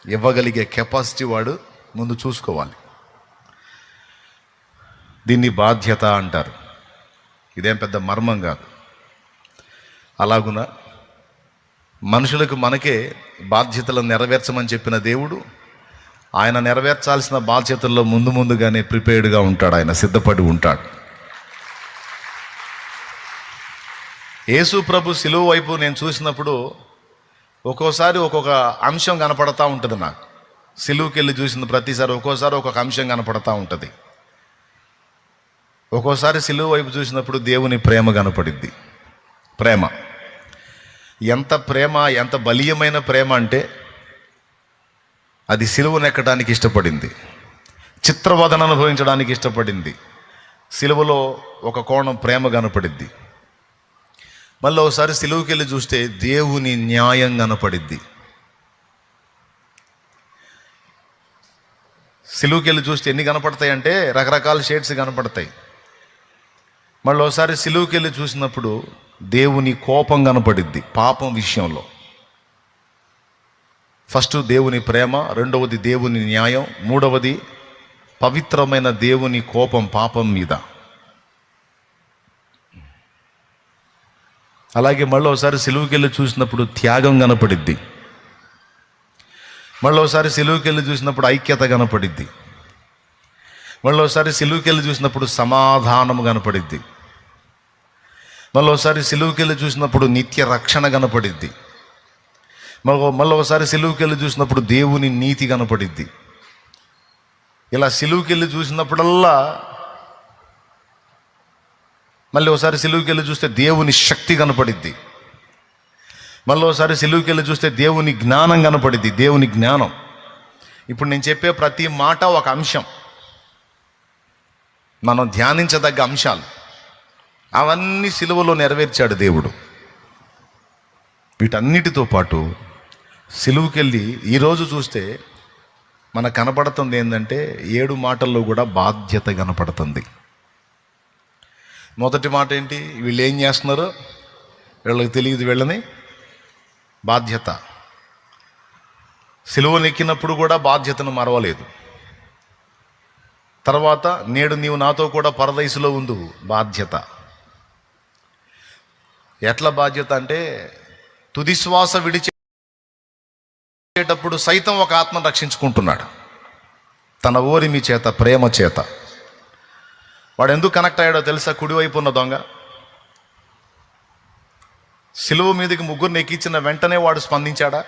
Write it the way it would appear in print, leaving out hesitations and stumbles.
ఇవ్వగలిగే capacity వాడు ముందు చూసుకోవాలి. దీన్ని బాధ్యత అంటారు. ఇదేం పెద్ద మర్మం కాదు. అలాగున మనుషులకు మనకే బాధ్యతలను నెరవేర్చమని చెప్పిన దేవుడు ఆయన నెరవేర్చాల్సిన బాధ్యతల్లో ముందుగానే ప్రిపేర్డ్గా ఉంటాడు. ఆయన సిద్ధపడి ఉంటాడు. యేసు ప్రభు సిలువ వైపు నేను చూసినప్పుడు ఒక్కోసారి ఒక్కొక్క అంశం కనపడతా ఉంటుంది. నాకు సిలువకి వెళ్ళి చూసిన ప్రతిసారి ఒక్కోసారి ఒక్కొక్క అంశం కనపడతా ఉంటుంది. ఒక్కోసారి సిలువ వైపు చూసినప్పుడు దేవుని ప్రేమ కనపడిద్ది. ప్రేమ ఎంత బలీయమైన ప్రేమ అంటే అది సిలువను ఎక్కడానికి ఇష్టపడింది, చిత్రవదన అనుభవించడానికి ఇష్టపడింది. సిలువలో ఒక కోణం ప్రేమ కనపడిద్ది. మళ్ళీ ఒకసారి సిలువకి వెళ్ళి చూస్తే దేవుని న్యాయం కనపడిద్ది. సిలువకి వెళ్ళి చూస్తే ఎన్ని కనపడతాయి అంటే రకరకాల షేడ్స్ కనపడతాయి. మళ్ళీ ఒకసారి సిలువకి వెళ్ళి చూసినప్పుడు దేవుని కోపం కనపడిద్ది పాపం విషయంలో. ఫస్ట్ దేవుని ప్రేమ, రెండవది దేవుని న్యాయం, మూడవది పవిత్రమైన దేవుని కోపం పాపం మీద. అలాగే మళ్ళీ ఒకసారి సిలువకి వెళ్ళి చూసినప్పుడు త్యాగం కనపడిద్ది. మళ్ళీ ఒకసారి సిలువకి వెళ్ళి చూసినప్పుడు ఐక్యత కనపడిద్ది. మళ్ళీ ఒకసారి సిలువకి వెళ్ళి చూసినప్పుడు సమాధానం కనపడిద్ది. మళ్ళీ ఒకసారి సిలువకి వెళ్ళి చూసినప్పుడు నిత్య రక్షణ కనపడిద్ది. మళ్ళీ ఒకసారి సిలువకి వెళ్ళి చూసినప్పుడు దేవుని నీతి కనపడిద్ది. ఇలా సిలువకి వెళ్ళి చూసినప్పుడల్లా మళ్ళీ ఒకసారి సిలువకి వెళ్ళి చూస్తే దేవుని శక్తి కనపడిద్ది. మళ్ళీ ఒకసారి సిలువకి వెళ్ళి చూస్తే దేవుని జ్ఞానం కనపడిద్ది. దేవుని జ్ఞానం. ఇప్పుడు నేను చెప్పే ప్రతి మాట ఒక అంశం, మనం ధ్యానించదగ్గ అంశాలు. అవన్నీ సిలువలో నెరవేర్చాడు దేవుడు. వీటన్నిటితో పాటు సిలువకి వెళ్ళి ఈరోజు చూస్తే మనకు కనపడుతుంది ఏంటంటే 7 మాటల్లో కూడా బాధ్యత కనపడుతుంది. మొదటి మాట ఏంటి? వీళ్ళు ఏం చేస్తున్నారు, వీళ్ళకి తెలియదు వీళ్ళని బాధ్యత. సిలువనెక్కినప్పుడు కూడా బాధ్యతను మరవలేదు. తర్వాత నేడు నీవు నాతో కూడా పరదైసులో ఉండు, బాధ్యత. ఎట్లా బాధ్యత అంటే తుది శ్వాస విడిచేటప్పుడు సైతం ఒక ఆత్మను రక్షించుకుంటున్నాడు తన ఓరిమి చేత, ప్రేమ చేత. వాడు ఎందుకు కనెక్ట్ అయ్యాడో తెలుసా? కుడివైపు ఉన్న దొంగ సిలువ మీదకి ముగ్గురిని ఎక్కించిన వెంటనే వాడు స్పందించాడా?